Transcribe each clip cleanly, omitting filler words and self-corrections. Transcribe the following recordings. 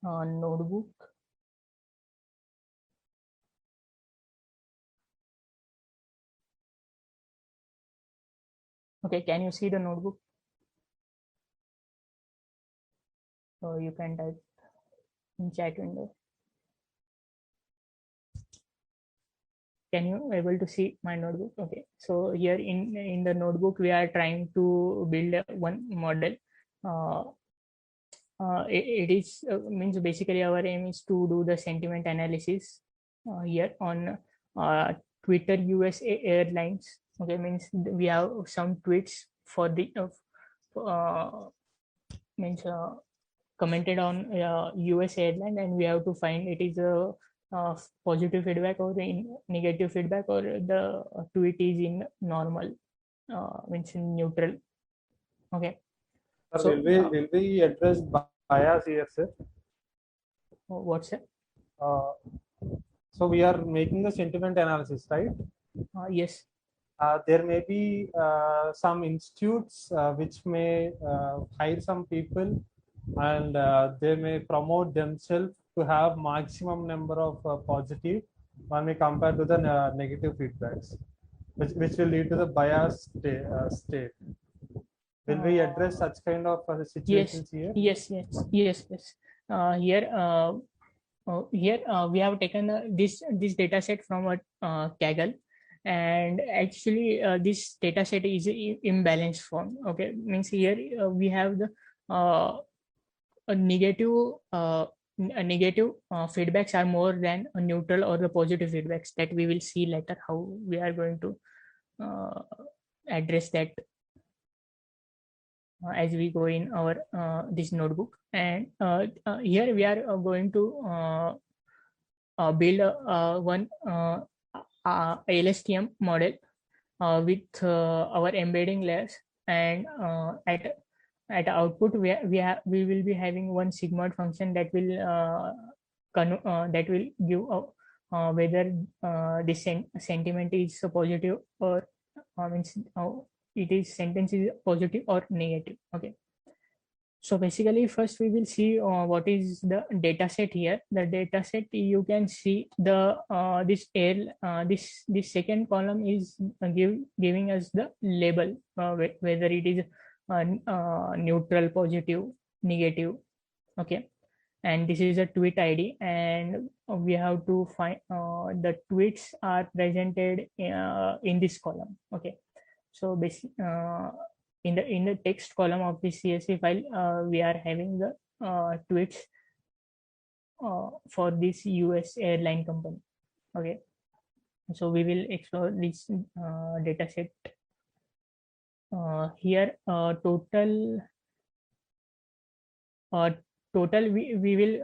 notebook. Okay, can you see the notebook? So you can type in chat window. Can you able to see my notebook? Okay, so here in the notebook we are trying to build one model. It is means basically our aim is to do the sentiment analysis here on Twitter USA Airlines. Okay, means we have some tweets for the means commented on US airline, and we have to find it is a positive feedback or in negative feedback, or the tweet is in normal, means in neutral. Okay. Sir, So will we address bias here, sir? What's it? So we are making the sentiment analysis, right? Yes. There may be some institutes which may hire some people, and they may promote themselves to have maximum number of positive when we compare to the negative feedbacks, which will lead to the bias state. Will we address such kind of situations here? Yes. Here we have taken this data set from a Kaggle, and actually this data set is imbalanced form. Okay, means here we have the a negative feedbacks are more than a neutral or the positive feedbacks, that we will see later how we are going to address that as we go in our this notebook. And here we are going to build one LSTM model with our embedding layers, and at output we will be having one sigmoid function that will give whether this sentiment is positive or means it is sentence is positive or negative. Okay, so basically first we will see what is the data set here. The data set, you can see the this second column is giving us the label, whether it is neutral, positive, negative. Okay, and this is a tweet ID, and we have to find the tweets are presented in this column. Okay, so basically in the text column of the CSV file we are having the tweets for this US airline company. Okay, so we will explore this data set here. Total we will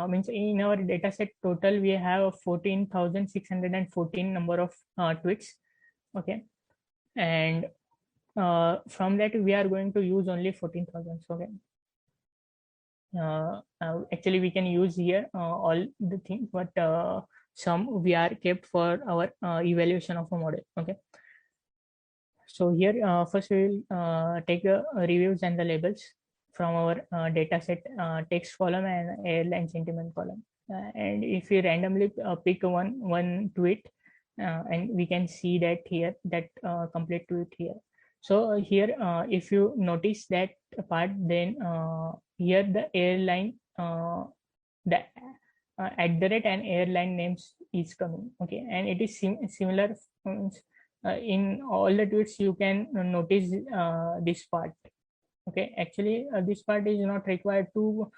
means in our data set total we have 14,614 number of tweets. Okay, and from that we are going to use only 14,000. Okay, actually we can use here all the things, but some we are kept for our evaluation of a model. Okay, so here first we will take the reviews and the labels from our data set text column and airline sentiment column, and if we randomly pick one tweet, and we can see that here that complete tweet here. So here if you notice that part, then here the airline the at the rate and airline names is coming. Okay, and it is similar in all the tweets. You can notice this part. Okay, actually this part is not required to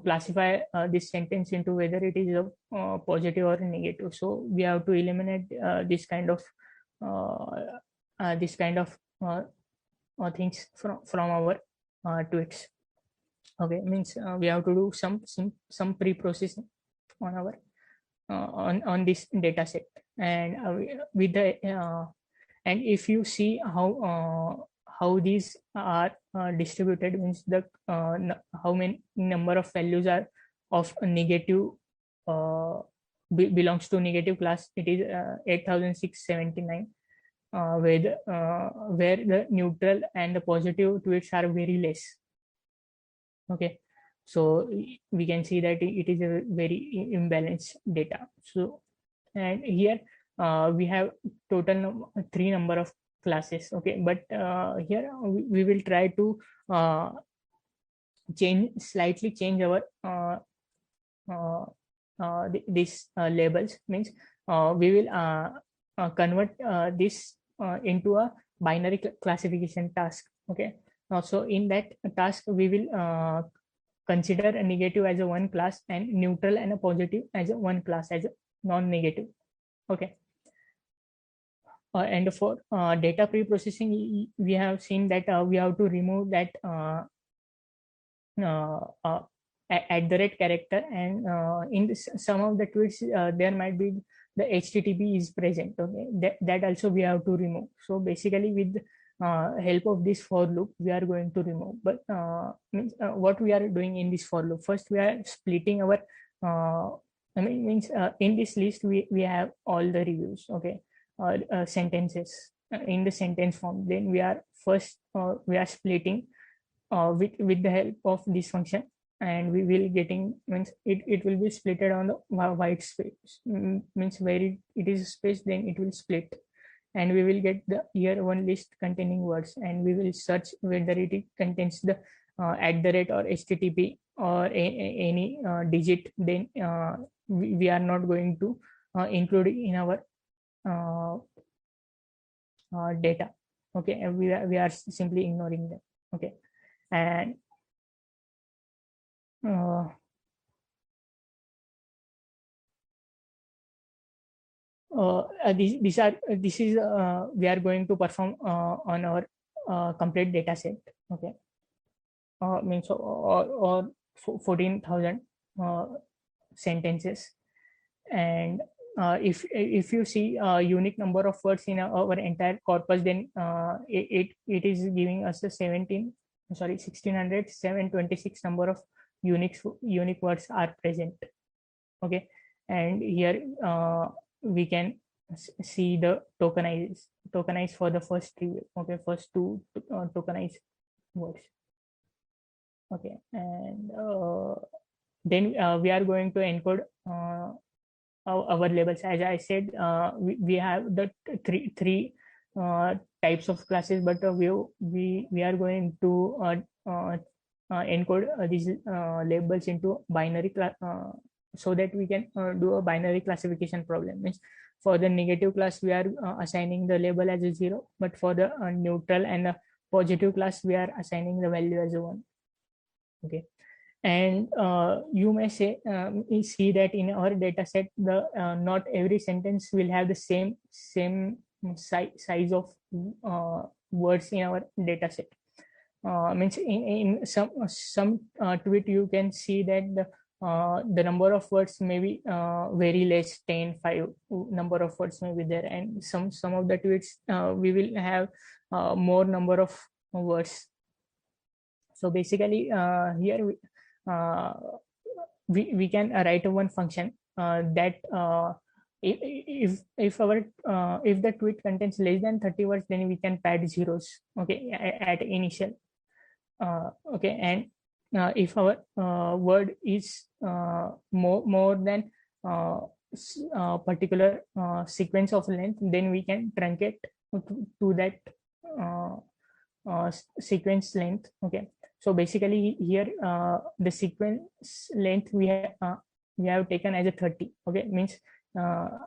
classify this sentence into whether it is a positive or negative. So we have to eliminate this kind of things from our tweets. Okay, means we have to do some pre-processing on our on this data set, and with the and if you see how these are distributed, means the how many number of values are of a negative belongs to negative class, it is 8,679, where the neutral and the positive tweets are very less. Okay, So we can see that it is a very imbalanced data. So, and here we have total 3 number of classes. Okay, but here we will try to slightly change our uh, these labels. Means we will convert this into a binary classification task. Okay, so in that task we will consider a negative as a one class and neutral and a positive as a one class as a non-negative. Okay, and for data pre-processing, we have seen that we have to remove that uh, uh, at the rate character, and in this, some of the tweets there might be the http is present. Okay, that also we have to remove. So basically with help of this for loop we are going to remove. But means, what we are doing in this for loop, first we are splitting our means in this list we have all the reviews. Okay, sentences in the sentence form. Then we are first we are splitting with the help of this function, and we will getting, means it will be splitted on the white space. Means where it is space, then it will split, and we will get the year one list containing words, and we will search whether it contains the at the rate or http or any digit. Then we are not going to include in our uh, data. Okay, and we are simply ignoring them. Okay, and uh, these are this is we are going to perform on our complete data set. Okay, means or 14,000 sentences. And if you see unique number of words in our entire corpus, then it is giving us a 1626 number of unique words are present. Okay, and here we can see the tokenized for the first three. Okay, first two tokenized words. Okay, and then we are going to encode our labels. As I said, we have the three types of classes, but we are going to encode these labels into binary so that we can do a binary classification problem. Means for the negative class we are assigning the label as a 0, but for the neutral and positive class we are assigning the value as a 1. Okay, and you may say see that in our data set the not every sentence will have the same size of words in our data set. Means in some tweet you can see that the number of words may be very less, 10, 5 number of words may be there, and some of the tweets we will have more number of words. So basically here uh, we can write one function that if our if the tweet contains less than 30 words, then we can pad zeros. Okay, at initial. Okay, and if our word is more than particular sequence of length, then we can truncate to that sequence length. Okay, so basically here the sequence length we have taken as a 30. Okay, means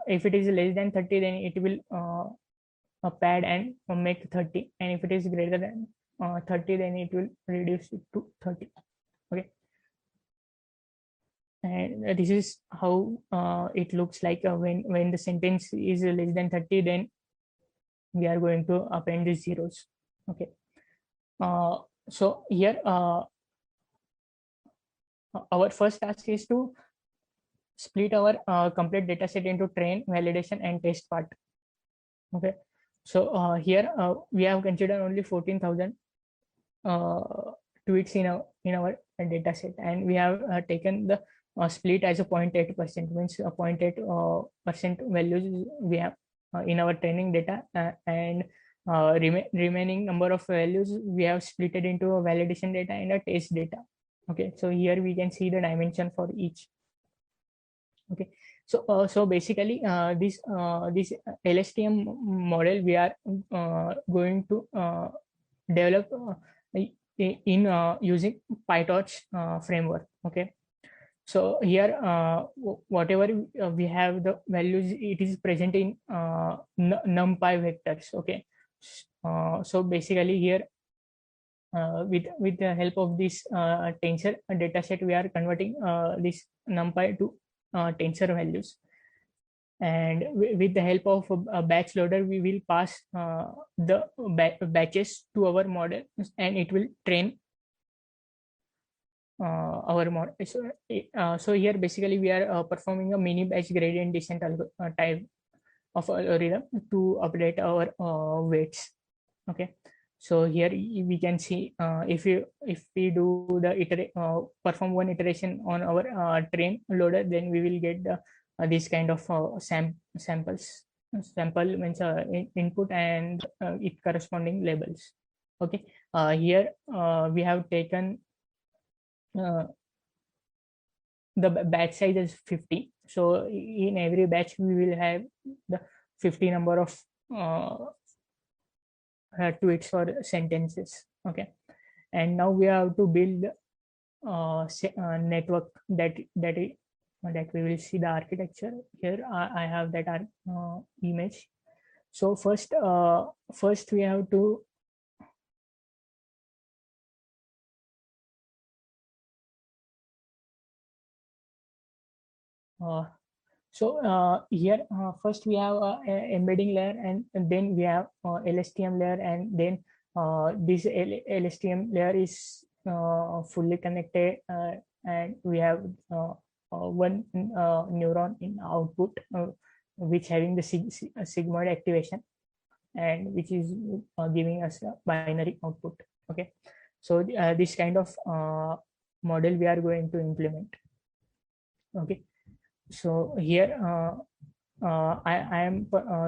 if it is less than 30, then it will pad and make 30, and if it is greater than 30, then it will reduce it to 30. Okay, and this is how it looks like when the sentence is less than 30, then we are going to append the zeros. Okay, so here our first task is to split our complete data set into train, validation, and test part. Okay, so here we have considered only 14,000 tweets in our data set, and we have taken the split as a 0.8%. Means a 0.8% values we have in our training data, and remaining number of values we have split it into a validation data and a test data. Okay, so here we can see the dimension for each. Okay, so basically this LSTM model we are going to develop in using PyTorch framework. Okay, so here whatever we have the values, it is present in numpy vectors. Okay, so basically here with the help of this tensor dataset, we are converting this numpy to tensor values, and with the help of a batch loader we will pass the batches to our model, and it will train our model. So here basically we are performing a mini batch gradient descent type of algorithm to update our weights. Okay, so here we can see if we do the perform one iteration on our train loader, then we will get this kind of samples. Sample means input and it corresponding labels. Okay, here we have taken the batch size is 50, so in every batch we will have the 50 number of tweets or sentences. Okay, and now we have to build network that we will see the architecture. Here I have that image. So first we have to here first we have embedding layer, and then we have LSTM layer, and then this LSTM layer is fully connected, and we have one neuron in output which having the sigmoid activation, and which is giving us a binary output. Okay, so this kind of model we are going to implement. Okay, so here I am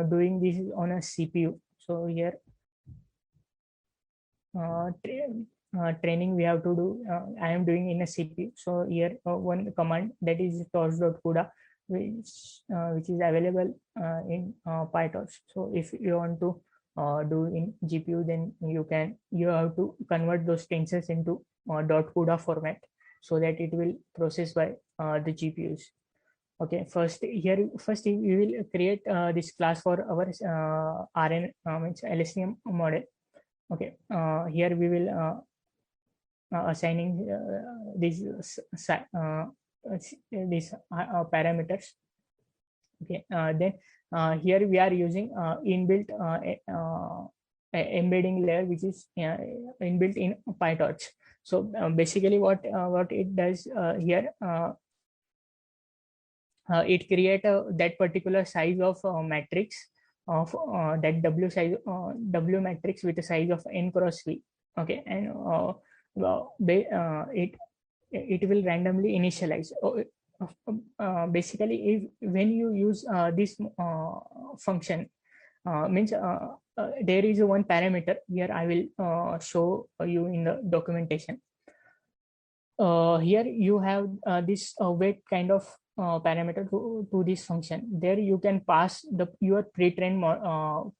doing this on a CPU. So here training we have to do, I am doing in a CPU. So here one command that is torch.cuda, which is available in PyTorch. So if you want to do in GPU, then you have to convert those tensors into .cuda format, so that it will process by the GPUs. Okay, first we will create this class for our RN means LSTM model. Okay, here we will assigning these parameters. Okay, then here we are using inbuilt embedding layer, which is inbuilt in PyTorch. So basically what it does here, it create that particular size of matrix of that W matrix with a size of n cross v. Okay, and it will randomly initialize. Basically, if when you use this function, means there is one parameter here. I will show you in the documentation. Here you have this weight kind of parameter to this function. There you can pass your pre-trained word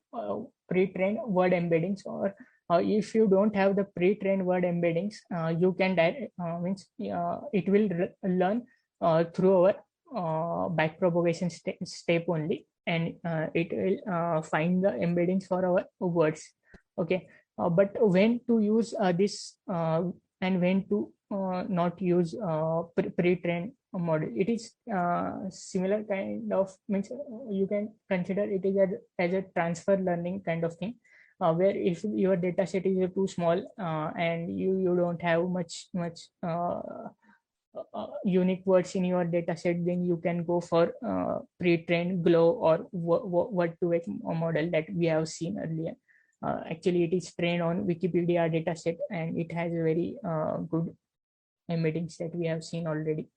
embeddings, or if you don't have the pre-trained word embeddings, you can means it will learn through our backpropagation step only, and it will find the embeddings for our words. Okay, but when to use this and when to not use pre-trained model, it is similar kind of, means you can consider it is as a transfer learning kind of thing, where if your data set is too small and you don't have much unique words in your data set, then you can go for pre-trained GLOW or word-to-vec model that we have seen earlier. Actually, it is trained on Wikipedia dataset, and it has a very good embeddings that we have seen already.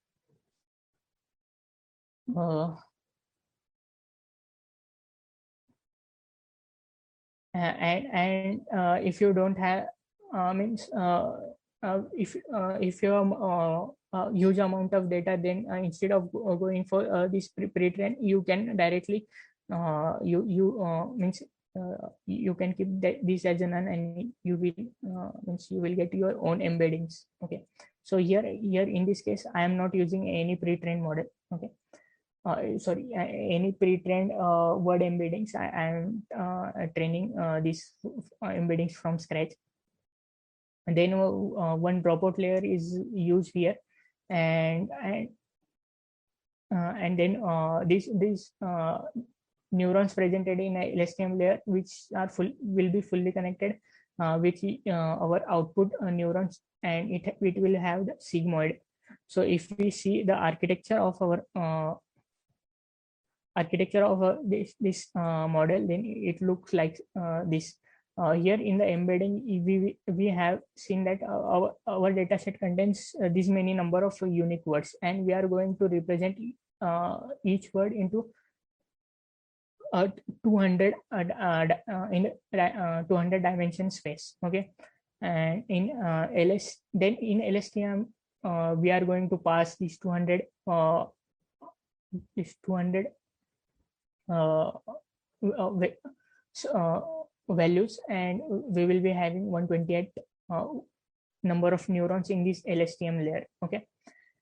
And if you don't have means if you have a huge amount of data, then instead of going for this pre-train, you can directly means you can keep this as a none, and you will means you will get your own embeddings. Okay, so here in this case I am not using any pre-trained model. Okay, sorry, any pre-trained word embeddings. I am training these embeddings from scratch. And then one dropout layer is used here, and then these neurons presented in a LSTM layer, which are will be fully connected with our output neurons, and it will have the sigmoid. So if we see the architecture of our this model, then it looks like this. Here in the embedding, we have seen that our data set contains this many number of unique words, and we are going to represent each word into 200 in 200 dimension space. Okay, and in then in LSTM we are going to pass these 200 values, and we will be having 128 number of neurons in this LSTM layer. Okay,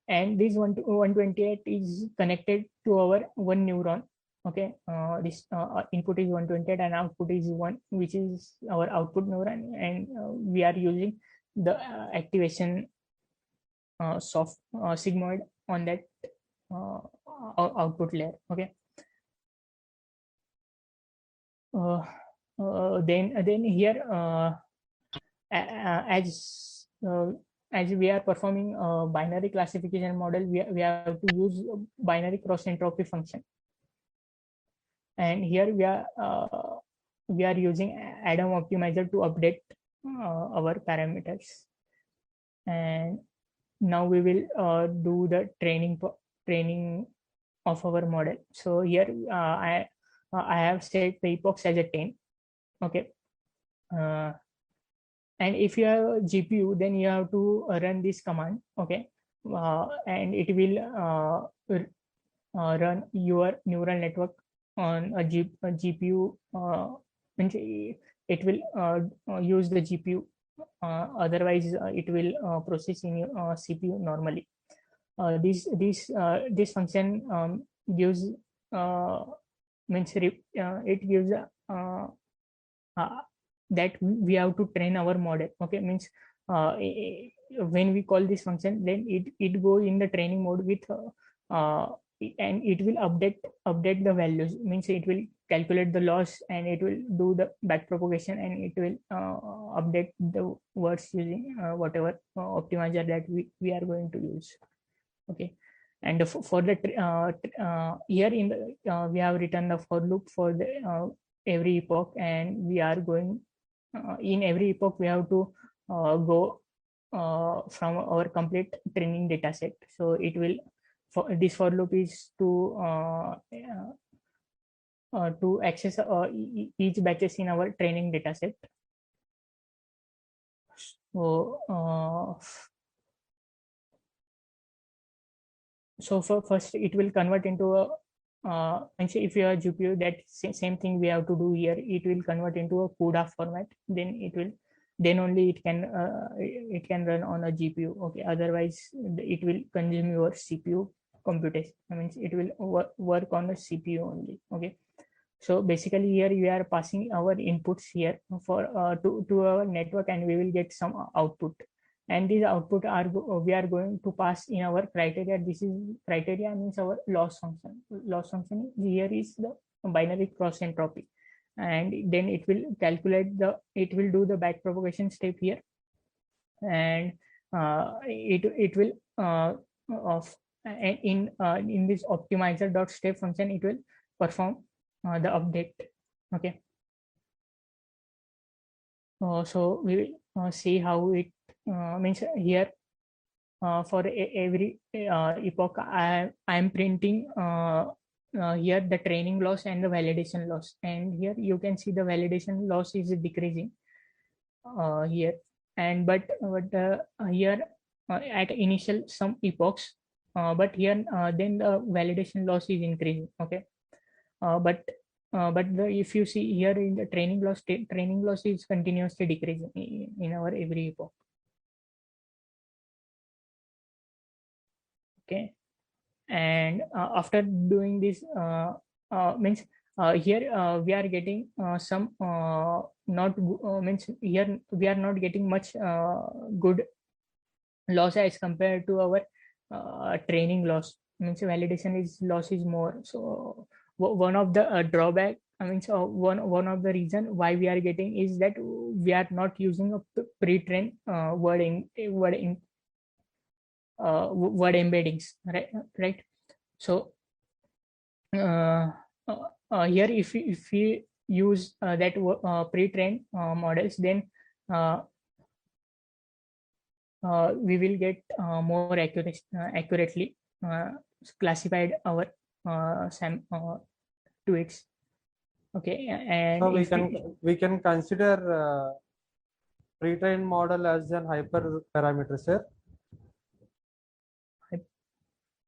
and this 128 is connected to our one neuron. Okay, this input is 128 and output is 1, which is our output neuron, and we are using the activation soft sigmoid on that output layer. Okay, then here as we are performing a binary classification model, we have to use binary cross entropy function, and here we are using Adam optimizer to update our parameters. And now we will do the training of our model. So here I have set the epochs as a 10. Okay, and if you have a GPU, then you have to run this command. Okay, and it will run your neural network on a GPU. Means it will use the GPU. Otherwise, it will process in your CPU normally. This function gives means it gives that we have to train our model. Okay, means when we call this function, then it goes in the training mode with and it will update the values. Means it will calculate the loss, and it will do the back propagation, and it will update the words using whatever optimizer that we are going to use. Okay, and for the here in the we have written the for loop for the every epoch, and we are going in every epoch we have to go from our complete training data set. So it will this for loop is to access each batches in our training data set. So for first it will convert into a and say if you are GPU, that same thing we have to do here. It will convert into a CUDA format, then only it can run on a GPU. Okay, otherwise it will consume your CPU computation. I mean, it will work on the CPU only. Okay, so basically here we are passing our inputs here for to our network, and we will get some output, and these output we are going to pass in our criteria. This is criteria means our loss function. Loss function here is the binary cross entropy, and then it will do the back propagation step here, and it will in this optimizer dot step function, it will perform the update. Okay, so we will see how it means here for every epoch I am printing here the training loss and the validation loss, and here you can see the validation loss is decreasing here. and but here at initial some epochs, but here then the validation loss is increasing. Okay, but if you see here in the training loss is continuously decreasing in our every epoch. Okay, and after doing this means here we are getting some not means here we are not getting much good loss as compared to our training loss. Means validation is loss is more. So one of the drawback, I mean, so one of the reason why we are getting is that we are not using a pre-trained word embeddings, right. So here if we use that pre-trained models, then we will get more accurately classified our tweets. Okay, and so we can consider pre-trained model as an hyperparameter, sir.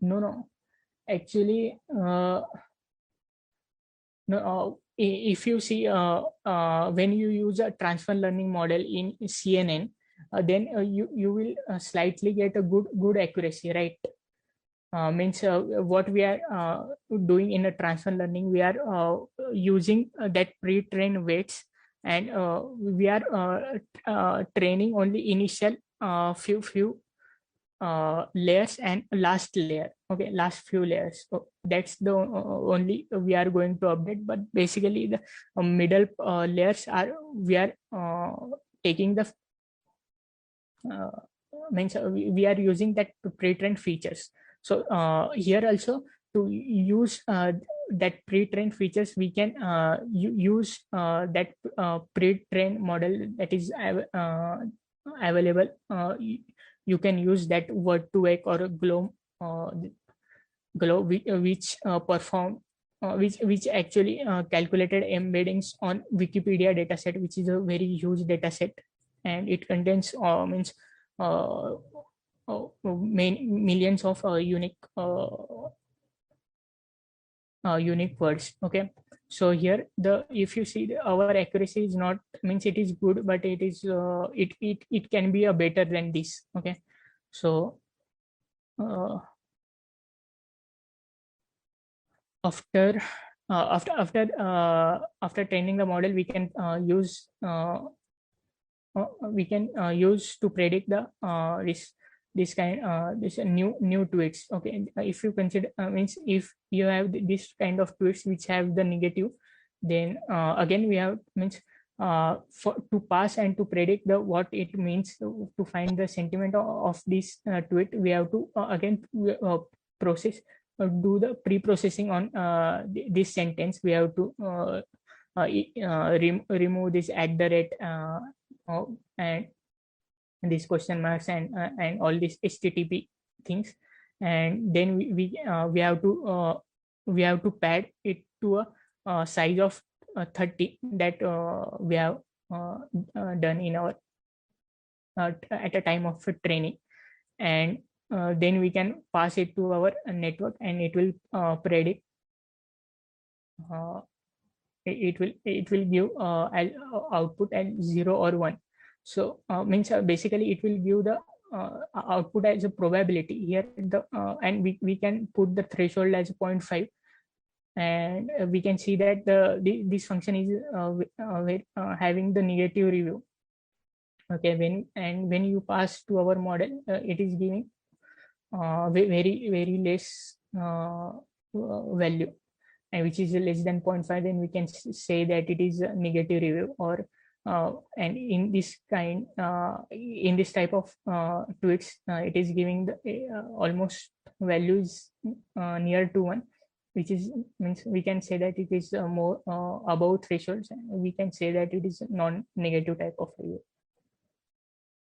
No, actually no. If you see when you use a transfer learning model in CNN, then you will slightly get a good accuracy, right. Means what we are doing in a transfer learning, we are using that pre-trained weights, and we are training only initial few layers and last layer. Okay, last few layers. So that's the only we are going to update. But basically the middle layers are we are taking the means we are using that pre-trained features. So here also to use that pre-trained features, we can use that pre-trained model that is available. You can use that Word2Vec or a Glow which perform which actually calculated embeddings on Wikipedia dataset, which is a very huge dataset, and it contains means millions of unique words. Okay, so here the if you see our accuracy is not, means it is good, but it is it can be a better than this. Okay, so after training the model, we can use to predict the this new tweets. Okay, if you consider means if you have this kind of tweets which have the negative, then again we have means to pass and to predict the what it means to find the sentiment of this tweet, we have to again process do the pre-processing on this sentence. We have to remove this at the rate and these question marks and all these HTTP things, and then we have to pad it to a size of 30 that we have done in our at a time of training, and then we can pass it to our network, and it will predict it will give output at 0 or 1. So means basically it will give the output as a probability here, and we can put the threshold as 0.5, and we can see that this function is having the negative review. Okay, when you pass to our model, it is giving very less value, and which is less than 0.5, then we can say that it is a negative review. Or and in this kind in this type of tweets, it is giving the almost values near to 1, which is means we can say that it is more above thresholds, and we can say that it is non-negative type of review.